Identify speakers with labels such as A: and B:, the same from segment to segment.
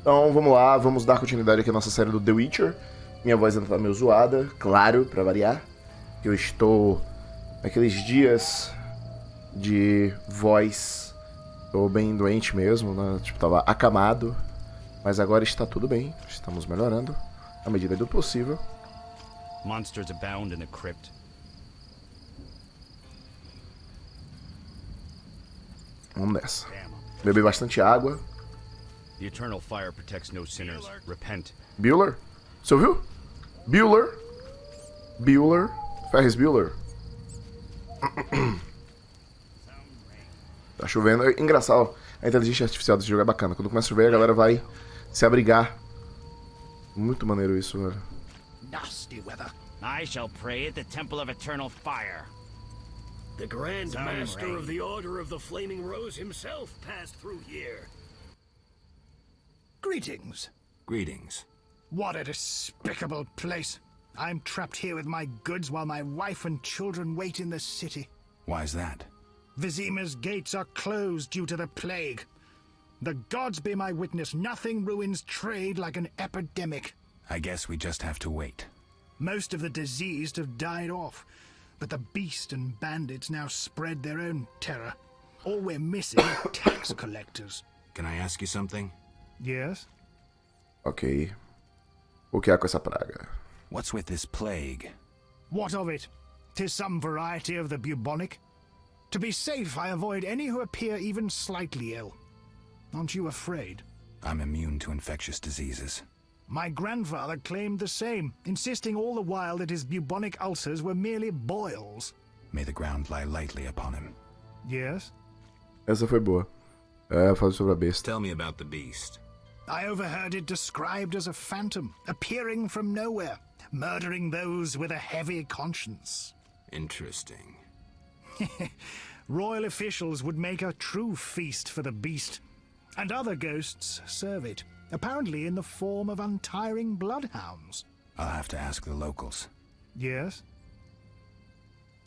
A: Então vamos lá, vamos dar continuidade aqui à nossa série do The Witcher. Minha voz ainda tá meio zoada, claro, pra variar. Eu estou naqueles dias de voz. Tô bem doente mesmo, né? Tipo, tava acamado. Mas agora está tudo bem, estamos melhorando à medida do possível.
B: Monsters abound in the crypt.
A: Vamos nessa. Beber bastante água.
B: The eternal fire protects no sinners. Repent.
A: Bueller? Você ouviu? Bueller? Bueller? Ferris Bueller? Tá chovendo. É engraçado. A inteligência artificial desse jogo é bacana. Quando começa a chover, a galera vai se abrigar. Muito maneiro isso, velho.
C: Nasty weather.
B: I shall pray at the temple of eternal fire.
C: The Grand Master of the Order of the Flaming Rose himself passed through here.
D: Greetings.
E: Greetings.
D: What a despicable place. I'm trapped here with my goods while my wife and children wait in the city.
E: Why's that?
D: Vizima's gates are closed due to the plague. The gods be my witness, nothing ruins trade like an epidemic.
E: I guess we just have to wait.
D: Most of the diseased have died off, but the beast and bandits now spread their own terror. All we're missing are tax collectors.
E: Can I ask you something?
D: Yes?
A: Ok. O que há com essa praga?
E: What's with this plague?
D: What of it? 'Tis some variety of the bubonic. To be safe, I avoid any who appear even slightly ill. Aren't you afraid?
E: I'm immune to infectious diseases.
D: My grandfather claimed the same, insisting all the while that his bubonic ulcers were merely boils.
E: May the ground lie lightly upon him.
D: Yes?
A: Essa foi boa. É, fala sobre a besta.
E: Tell me about the beast.
D: I overheard it described as a phantom, appearing from nowhere, murdering those with a heavy conscience.
E: Interesting.
D: Royal officials would make a true feast for the beast, and other ghosts serve it, apparently in the form of untiring bloodhounds.
E: I'll have to ask the locals.
D: Yes?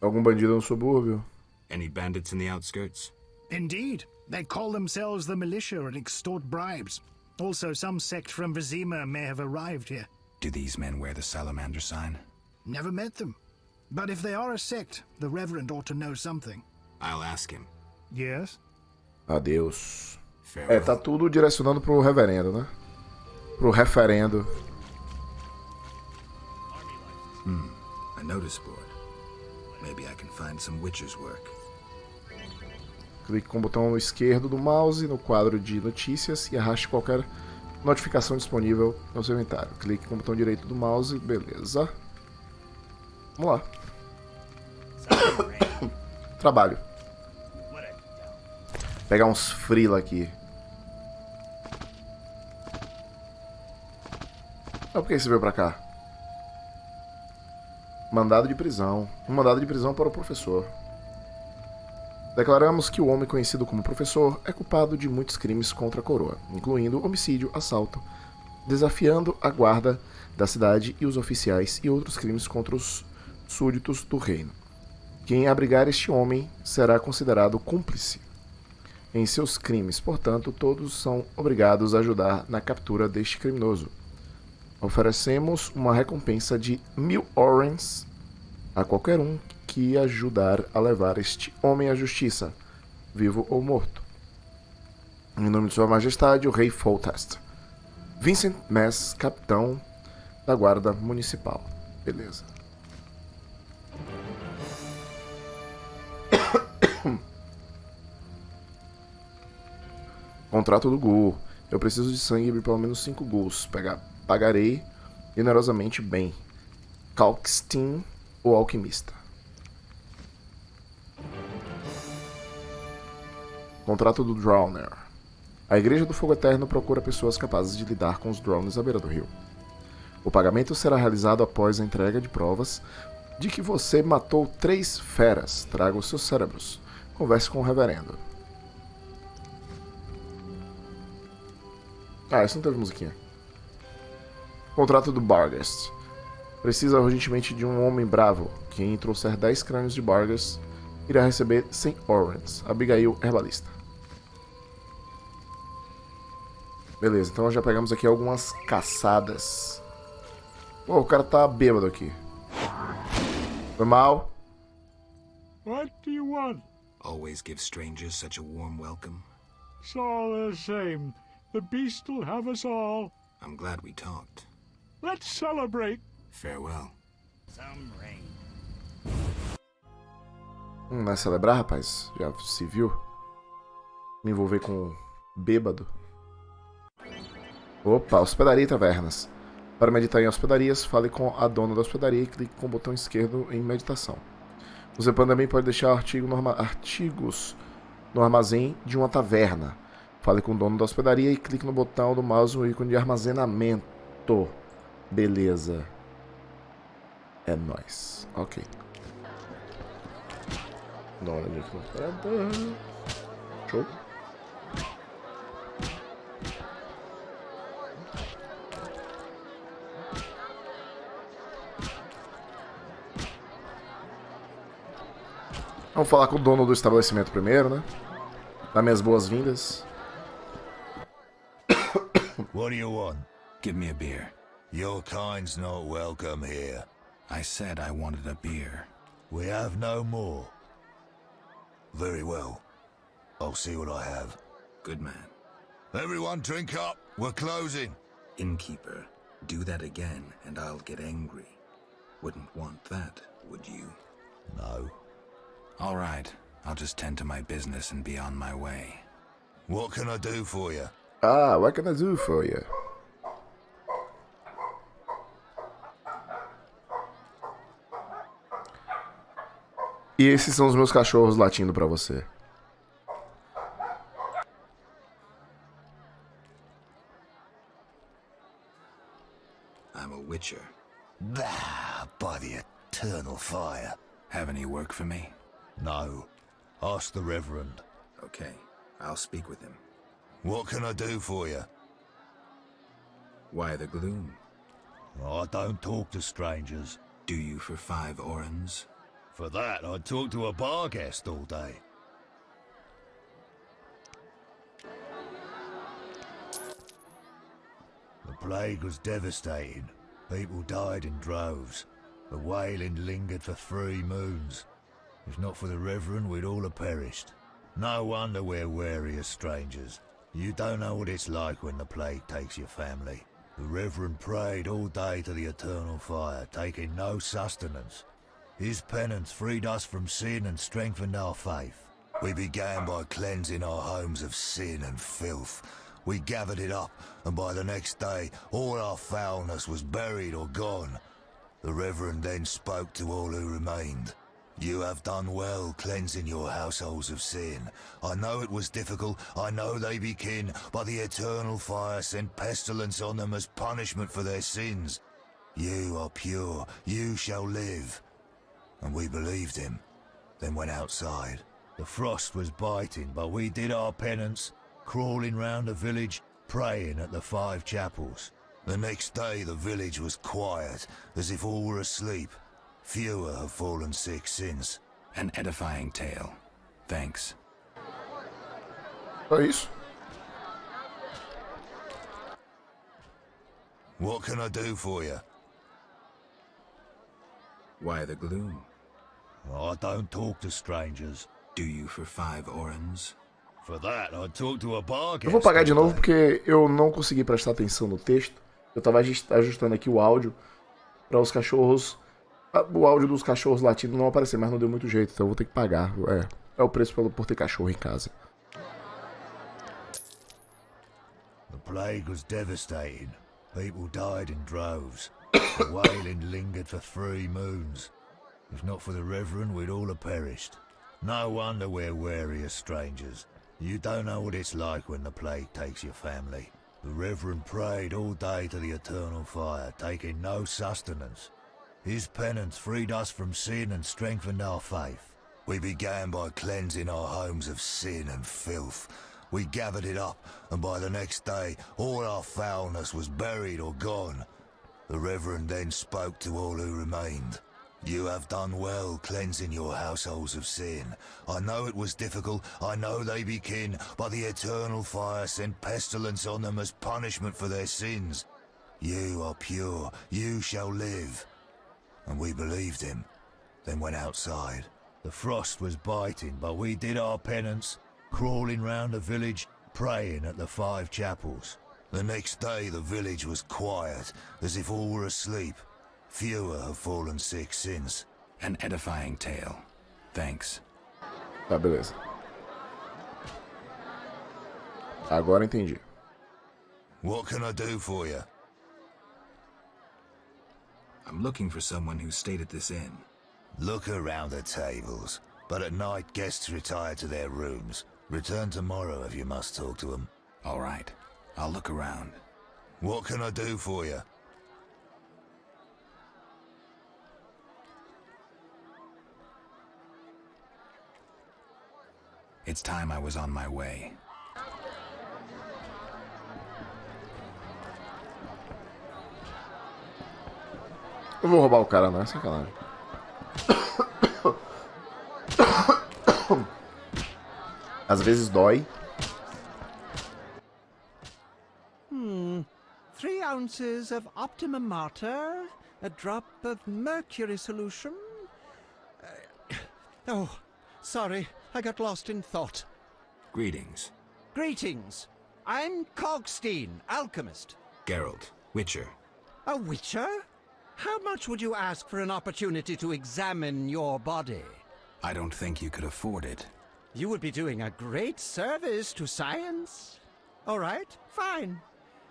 A: Algum bandido no subúrbio?
E: Any bandits in the outskirts?
D: Indeed. They call themselves the militia and extort bribes. Also, some sect from Vizima may have arrived here.
E: Do these men wear the salamander sign?
D: Never met them. But if they are a sect, the Reverend ought to know something.
E: I'll ask him.
D: Yes?
A: Adeus.
E: Farewell.
A: Tá tudo direcionando pro reverendo, né? Pro referendo.
E: A notice board. Maybe I can find some witcher's work.
A: Clique com o botão esquerdo do mouse no quadro de notícias e arraste qualquer notificação disponível no seu inventário. Clique com o botão direito do mouse, beleza. Vamos lá. Trabalho. Pegar uns freela aqui. Por que você veio pra cá? Mandado de prisão. Um mandado de prisão para o professor. Declaramos que o homem conhecido como professor é culpado de muitos crimes contra a coroa, incluindo homicídio, assalto, desafiando a guarda da cidade e os oficiais e outros crimes contra os súditos do reino. Quem abrigar este homem será considerado cúmplice em seus crimes, portanto, todos são obrigados a ajudar na captura deste criminoso. Oferecemos uma recompensa de 1000 orens a qualquer um que ajudar a levar este homem à justiça, vivo ou morto. Em nome de Sua Majestade, o Rei Foltest. Vincent Mess, capitão da Guarda Municipal. Beleza. Contrato do Ghoul. Eu preciso de sangue de pelo menos 5 ghouls. Pagarei generosamente bem. Kalkstein, o alquimista. Contrato do Drowner. A Igreja do Fogo Eterno procura pessoas capazes de lidar com os Drowners à beira do rio. O pagamento será realizado após a entrega de provas de que você matou 3 feras. Traga os seus cérebros. Converse com o reverendo. Ah, isso não teve musiquinha. Contrato do Barghest. Precisa urgentemente de um homem bravo. Quem trouxer 10 crânios de Barghest irá receber 100 orens. Abigail, herbalista. Beleza, então já pegamos aqui algumas caçadas. Pô, o cara tá bêbado aqui. Foi mal.
F: What do you want?
E: Always give strangers such a warm welcome.
F: It's all the same. The beast will have us all.
E: I'm glad we talked.
F: Let's celebrate.
E: Farewell.
C: Some rain.
A: Não é celebrar, rapaz? Já se viu? Me envolver com bêbado. Opa, hospedaria e tavernas. Para meditar em hospedarias, fale com a dona da hospedaria e clique com o botão esquerdo em meditação. Você também pode deixar artigos no armazém de uma taverna. Fale com o dono da hospedaria e clique no botão do mouse no ícone de armazenamento. Beleza. É nóis. Ok. Dá uma olhadinha aqui no operador. Show. Vamos falar com o dono do estabelecimento primeiro, né? Dar minhas boas-vindas.
G: What do you want?
E: Give me a beer.
G: Your kind's not welcome here.
E: I said I wanted a beer.
G: We have no more. Very well. I'll see what I have.
E: Good man.
G: Everyone drink up. We're closing.
E: Innkeeper, do that again and I'll get angry. Wouldn't want that, would you?
G: No.
E: All right. I'll just tend to my business and be on my way.
G: What can I do for you?
A: Ah, what can I do for you? E esses são os meus cachorros latindo pra você.
E: I'm a witcher.
G: Ah, by the eternal fire.
E: Have any work for me?
G: No. Ask the Reverend.
E: Okay. I'll speak with him.
G: What can I do for you?
E: Why the gloom?
G: I don't talk to strangers.
E: Do you for 5 orens?
G: For that, I'd talk to a bar guest all day. The plague was devastating. People died in droves. The wailing lingered for 3 moons. If not for the Reverend, we'd all have perished. No wonder we're wary of strangers. You don't know what it's like when the plague takes your family. The Reverend prayed all day to the eternal fire, taking no sustenance. His penance freed us from sin and strengthened our faith. We began by cleansing our homes of sin and filth. We gathered it up, and by the next day, all our foulness was buried or gone. The Reverend then spoke to all who remained. You have done well cleansing your households of sin. I know it was difficult, I know they be kin, but the eternal fire sent pestilence on them as punishment for their sins. You are pure, you shall live. And we believed him, then went outside. The frost was biting, but we did our penance, crawling round the village, praying at the 5 chapels. The next day the village was quiet, as if all were asleep. Fewer have fallen sick since.
E: An edifying tale. Thanks.
A: É isso.
G: What can I do for you?
E: Why the gloom?
G: I don't talk to strangers.
E: Do you for 5 orens?
G: For that, I'd talk to a bar guest.
A: Eu vou pagar de
G: all
A: novo
G: day.
A: porque eu não consegui prestar atenção no texto. Eu tava ajustando aqui o áudio para os cachorros. O áudio dos cachorros latindo não aparecer, mas não deu muito jeito, então eu vou ter que pagar. É o preço por ter cachorro em casa.
G: The plague was devastating. People died in droves. The wailing lingered for 3 moons. If not for the Reverend, we'd all have perished. No wonder we're wary of strangers. You don't know what it's like when the plague takes your family. The Reverend prayed all day to the eternal fire, taking no sustenance. His penance freed us from sin and strengthened our faith. We began by cleansing our homes of sin and filth. We gathered it up, and by the next day, all our foulness was buried or gone. The Reverend then spoke to all who remained. You have done well cleansing your households of sin. I know it was difficult, I know they be kin, but the eternal fire sent pestilence on them as punishment for their sins. You are pure, you shall live. And we believed him, then went outside. The frost was biting, but we did our penance, crawling round the village, praying at the 5 chapels. The next day the village was quiet, as if all were asleep. Fewer have fallen sick since.
E: An edifying tale. Thanks.
A: Tá, beleza. Agora entendi.
G: What can I do for you?
E: I'm looking for someone who stayed at this inn.
G: Look around the tables, but at night guests retire to their rooms. Return tomorrow if you must talk to them.
E: All right. I'll look around.
G: What can I do for you?
E: It's time I was on my way.
A: Eu vou roubar o cara, não é sacanagem. Às vezes dói.
H: 3 ounces of Optimum Mater, a drop of mercury solution. Oh, sorry, I got lost in thought.
E: Greetings.
H: Greetings. I'm Cogstein, alchemist.
E: Geralt, Witcher.
H: A witcher? How much would you ask for an opportunity to examine your body?
E: I don't think you could afford it.
H: You would be doing a great service to science. All right, fine.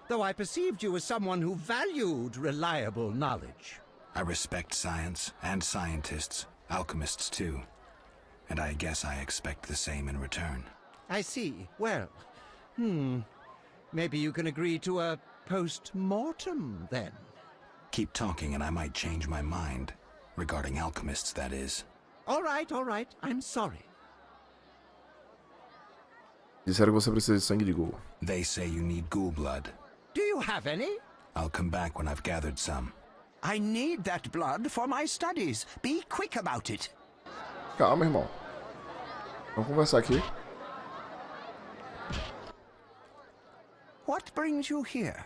H: Though I perceived you as someone who valued reliable knowledge.
E: I respect science and scientists, alchemists too. And I guess I expect the same in return.
H: I see. Well, maybe you can agree to a post-mortem, then.
E: Keep talking and I might change my mind. Regarding alchemists, that is.
H: All right, I'm sorry.
A: Disseram que você precisa de sangue de ghoul.
E: They say you need ghoul blood.
H: Do you have any?
E: I'll come back when I've gathered some.
H: I need that blood for my studies. Be quick about it.
A: Calma, irmão. Vamos conversar aqui.
H: What brings you here?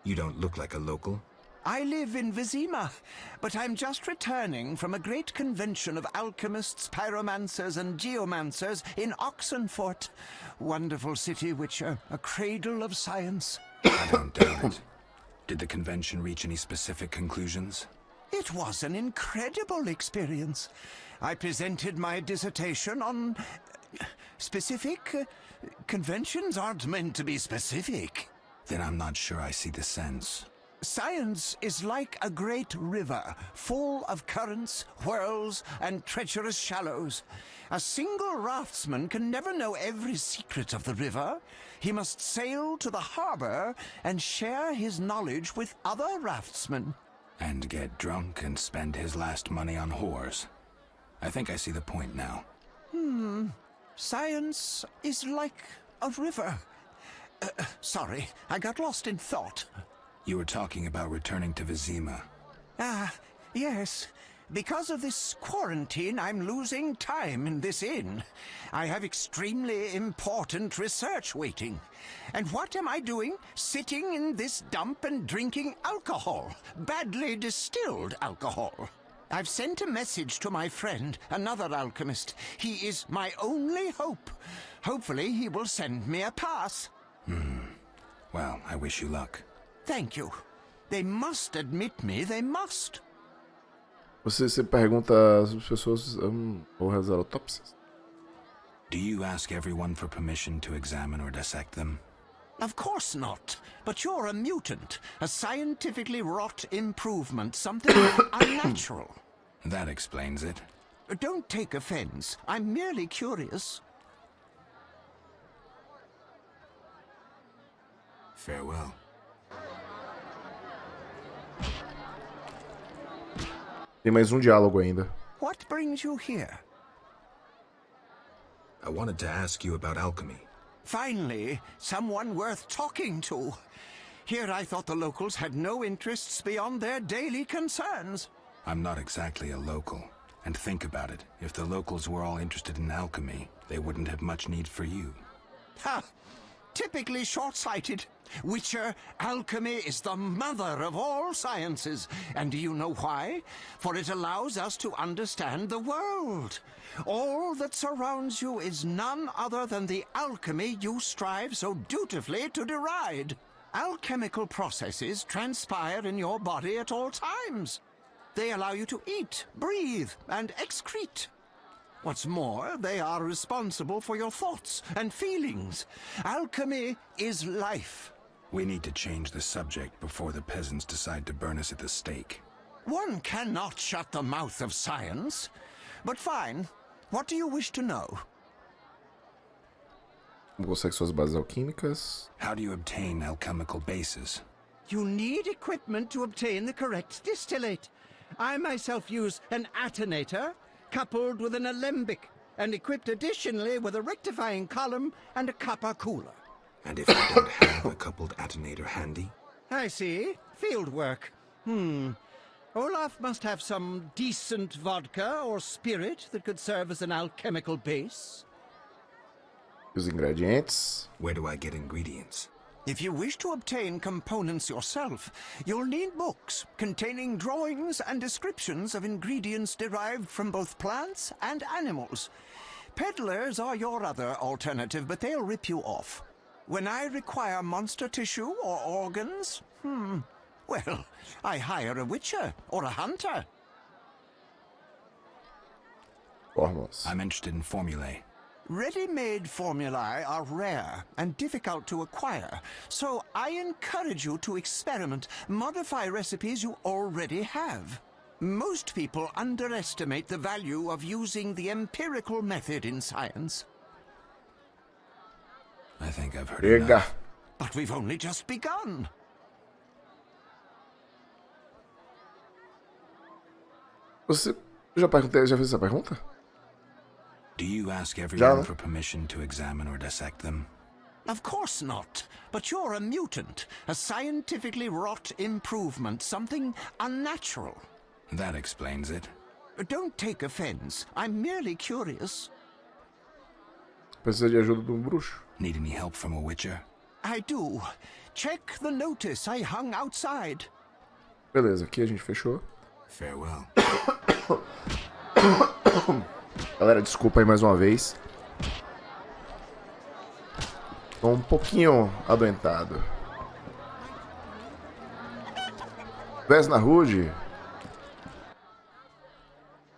E: You don't look like a local.
H: I live in Vizima, but I'm just returning from a great convention of alchemists, pyromancers, and geomancers in Oxenfurt. Wonderful city, Witcher, a cradle of science.
E: I don't doubt it. Did the convention reach any specific conclusions?
H: It was an incredible experience. I presented my dissertation on specific. Conventions aren't meant to be specific.
E: Then I'm not sure I see the sense.
H: Science is like a great river, full of currents, whirls, and treacherous shallows. A single raftsman can never know every secret of the river. He must sail to the harbor and share his knowledge with other raftsmen.
E: And get drunk and spend his last money on whores. I think I see the point now.
H: Science is like a river. Sorry, I got lost in thought.
E: You were talking about returning to Vizima.
H: Yes. Because of this quarantine, I'm losing time in this inn. I have extremely important research waiting. And what am I doing? Sitting in this dump and drinking alcohol. Badly distilled alcohol. I've sent a message to my friend, another alchemist. He is my only hope. Hopefully he will send me a pass.
E: Well, I wish you luck.
H: Thank you. They must admit me, they must.
A: Você pergunta às pessoas ou realizar autópsias?
E: Do you ask everyone for permission to examine or dissect them?
H: Of course not. But you're a mutant. A scientifically wrought improvement. Something unnatural.
E: That explains it.
H: Don't take offense. I'm merely curious.
E: Farewell.
A: Tem mais um diálogo ainda.
H: What brings you here?
E: I wanted to ask you about alchemy.
H: Finally, someone worth talking to. Here I thought the locals had no interests beyond their daily concerns.
E: I'm not exactly a local. And think about it. If the locals were all interested in alchemy, they wouldn't have much need for you.
H: Ha! Typically short-sighted. Witcher, alchemy is the mother of all sciences. And do you know why? For it allows us to understand the world. All that surrounds you is none other than the alchemy you strive so dutifully to deride. Alchemical processes transpire in your body at all times. They allow you to eat, breathe, and excrete. What's more, they are responsible for your thoughts and feelings. Alchemy is life.
E: We need to change the subject before the peasants decide to burn us at the stake.
H: One cannot shut the mouth of science. But fine. What do you wish to know?
A: Consegue suas bases alquímicas.
E: How do you obtain alchemical bases?
H: You need equipment to obtain the correct distillate. I myself use an attenator, coupled with an alembic, and equipped additionally with a rectifying column and a copper cooler.
E: And if I don't have a coupled attenator handy?
H: I see. Field work. Olaf must have some decent vodka or spirit that could serve as an alchemical base.
A: Os ingredientes.
E: Where do I get ingredients?
H: If you wish to obtain components yourself, you'll need books containing drawings and descriptions of ingredients derived from both plants and animals. Peddlers are your other alternative, but they'll rip you off. When I require monster tissue or organs, well, I hire a witcher or a hunter.
A: Fórmulas.
E: I'm interested in formulae.
H: Ready-made formulae are rare and difficult to acquire, so I encourage you to experiment, modify recipes you already have. Most people underestimate the value of using the empirical method in science.
E: I think I've heard
A: Chega.
E: enough.
H: But we've only just begun.
A: Você já fez essa pergunta?
E: Do you ask everyone
A: né?
E: for permission to examine or dissect them?
H: Of course not. But you're a mutant, a scientifically wrought improvement, something unnatural.
E: That explains it.
H: Don't take offense. I'm merely curious.
A: Precisa de ajuda de bruxo?
E: Need any help from a witcher?
H: I do. Check the notice I hung outside.
A: Beleza, aqui a gente fechou.
E: Farewell.
A: Galera, desculpa aí mais uma vez. Tô um pouquinho adoentado. Vesna Rude.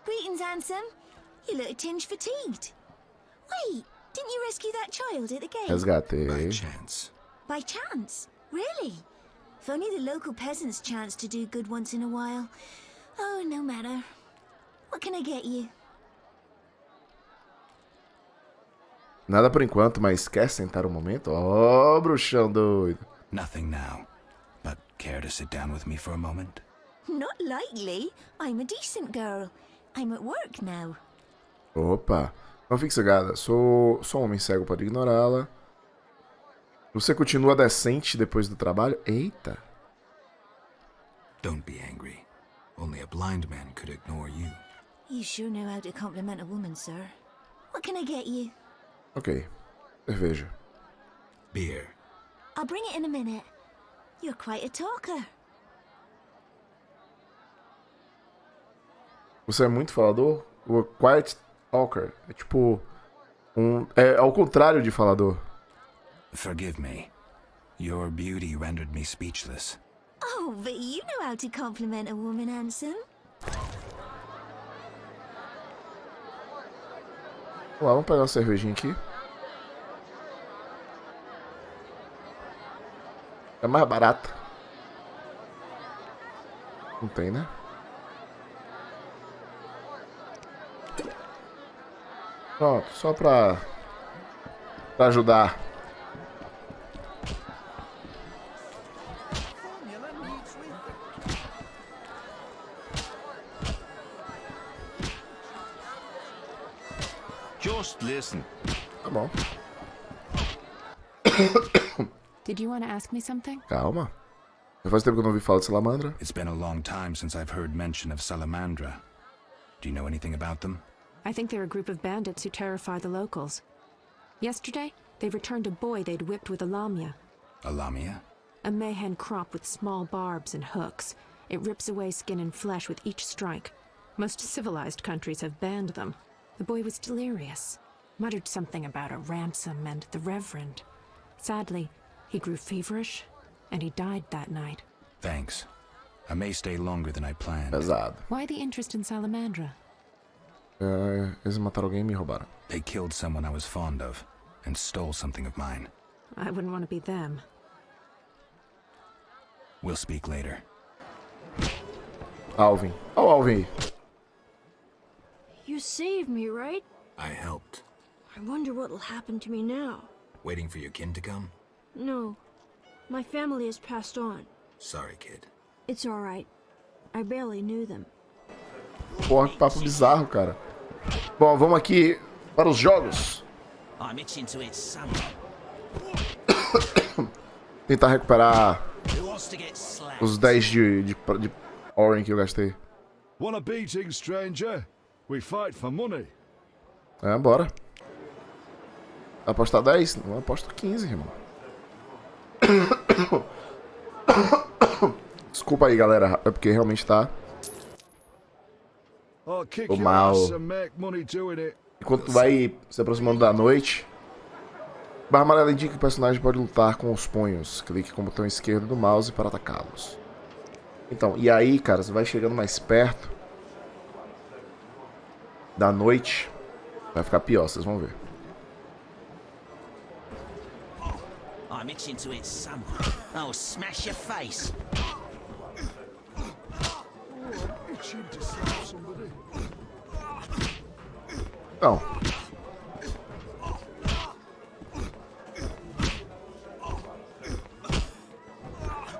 I: Greetings, Ansem. You look a tinge fatigued. Wait, didn't you rescue that child at the gate?
A: Resgatei.
E: By chance.
I: By chance? Really? If only the local peasants chanced to do good once in a while. Oh, no matter. What can I get you?
A: Nada por enquanto, mas quer sentar um momento? Oh, bruxão doido.
E: Nothing now. But care to sit down with me for a moment?
I: Not likely. I'm a decent girl. I'm at work now.
A: Opa, não fique cegada. Sou só um homem cego, pode ignorá-la. Você continua decente depois do trabalho? Eita.
E: Don't be angry. Only a blind man could ignore you.
I: You sure know how to compliment a woman, sir. What can I get you?
A: Ok. Cerveja.
E: Beer.
I: I'll bring it in a minute. You're quite a talker.
A: Você é muito falador? O quiet talker. É tipo... É ao contrário de falador.
E: Forgive me. Your beauty rendered me speechless.
I: Oh, but you know how to compliment a woman, Ansem.
A: Vamos lá, vamos pegar uma cervejinha aqui. É mais barata. Não tem, né? Pronto, só pra ajudar.
C: Just listen.
A: Tá bom.
J: Did you want to ask me something?
A: Calma. Faz tempo que eu não ouvi falar de salamandra.
E: It's been a long time since I've heard mention of Salamandra. Do you know anything about them?
J: I think they're a group of bandits who terrify the locals. Yesterday, they returned a boy they'd whipped with a lamia.
E: A lamia?
J: A mayhen crop with small barbs and hooks. It rips away skin and flesh with each strike. Most civilized countries have banned them. The boy was delirious. Muttered something about a ransom and the Reverend. Sadly, he grew feverish, and he died that night.
E: Thanks. I may stay longer than I planned.
A: Pesado.
J: Why the interest in Salamandra?
A: Eles mataram alguém e me roubaram.
E: They killed someone I was fond of, and stole something of mine.
J: I wouldn't want to be them.
E: We'll speak later.
A: Alvin. Ó o Alvin aí.
K: You saved me, right?
E: I helped.
K: I wonder what'll happen to me now.
E: Waiting for your kin to come?
K: No. My family has passed on.
E: Sorry, kid.
K: It's alright. I barely knew them.
A: Porra, que papo bizarro, cara. Bom, vamos aqui para os jogos.
H: I'm itching to eat some.
A: Tentar recuperar
H: Who wants to get slapped?
A: os 10 de Orange que eu gastei.
F: Want a beating, stranger? We fight for money.
A: Bora. Apostar 10? Não, aposto 15, irmão. Desculpa aí, galera. É porque realmente tá
F: I'll kick
A: o
F: your
A: mal.
F: ass and make money doing it.
A: Enquanto tu vai se aproximando da noite, barra amarela indica que o personagem pode lutar com os punhos. Clique com o botão esquerdo do mouse para atacá-los. Então, e aí, cara, você vai chegando mais perto da noite, vai ficar pior, vocês vão ver.
H: I'm itching to eat some. I'll smash your face.
F: Itching to slap somebody.
A: Então.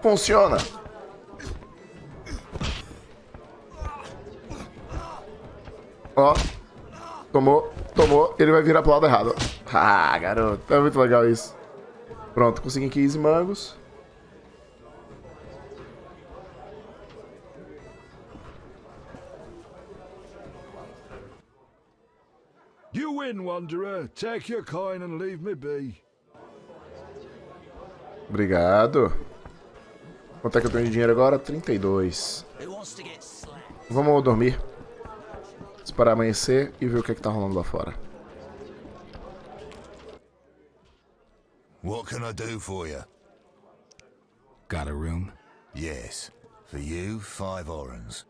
A: Funciona. Ó. Tomou. Ele vai virar pro lado errado. Ah, garoto. É muito legal isso. Pronto, consegui 15 mangos.
F: You win, Wanderer. Take your coin and leave me be.
A: Obrigado. Quanto é que eu tenho de dinheiro agora? 32.
H: Who wants to get slapped?
A: Vamos dormir. Esperar amanhecer e ver o que é que tá rolando lá fora.
G: What can I do for you?
E: Got a room?
G: Yes. For you, 5 orens.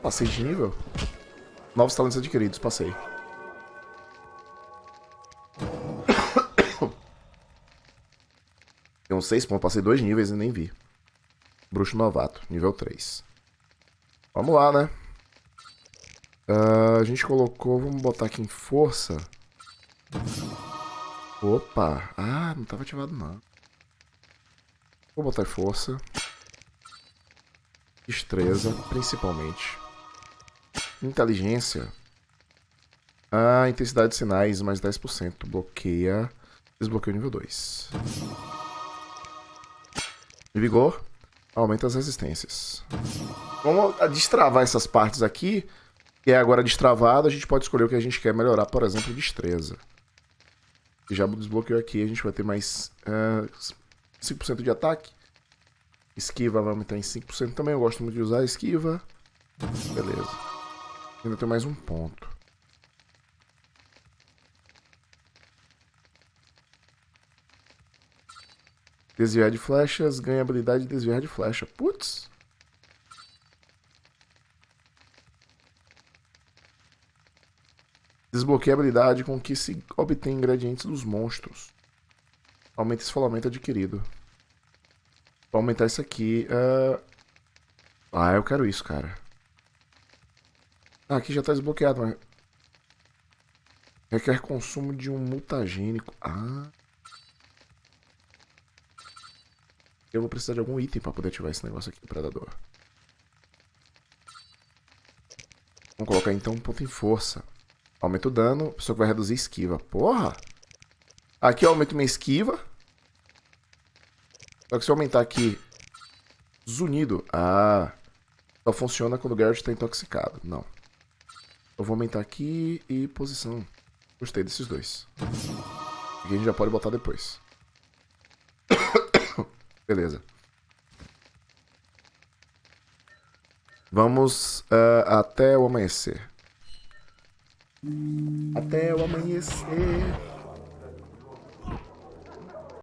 A: Passei de nível? Novos talentos adquiridos, passei. Tem uns 6 pontos, passei 2 níveis e nem vi. Bruxo novato, nível 3. Vamos lá, né? A gente colocou, vamos botar aqui em força. Opa! Ah, não estava ativado não. Vou botar em força. Destreza, principalmente. Inteligência. Intensidade de sinais, mais 10%. Bloqueia. Desbloqueia o nível 2. Vigor. Aumenta as resistências. Vamos destravar essas partes aqui. E agora destravado, a gente pode escolher o que a gente quer melhorar. Por exemplo, destreza. E já desbloqueou aqui, a gente vai ter mais 5% de ataque. Esquiva vai aumentar em 5% também. Eu gosto muito de usar a esquiva. Beleza. Ainda tem mais um ponto. Desviar de flechas. Ganha habilidade de desviar de flecha. Putz. Desbloqueia a habilidade com que se obtém ingredientes dos monstros. Aumenta esse esfolamento adquirido. Vou aumentar isso aqui. Eu quero isso, cara. Aqui já está desbloqueado, mas... Requer consumo de um mutagênico. Eu vou precisar de algum item para poder ativar esse negócio aqui do predador. Vamos colocar então um ponto em força. Aumenta o dano, a pessoa que vai reduzir esquiva. Porra! Aqui eu aumento minha esquiva. Só que se eu aumentar aqui zunido, só funciona quando o Garrett está intoxicado. Não. Eu vou aumentar aqui e posição. Gostei desses dois. Aqui a gente já pode botar depois. Beleza. Vamos até o amanhecer. Até o amanhecer.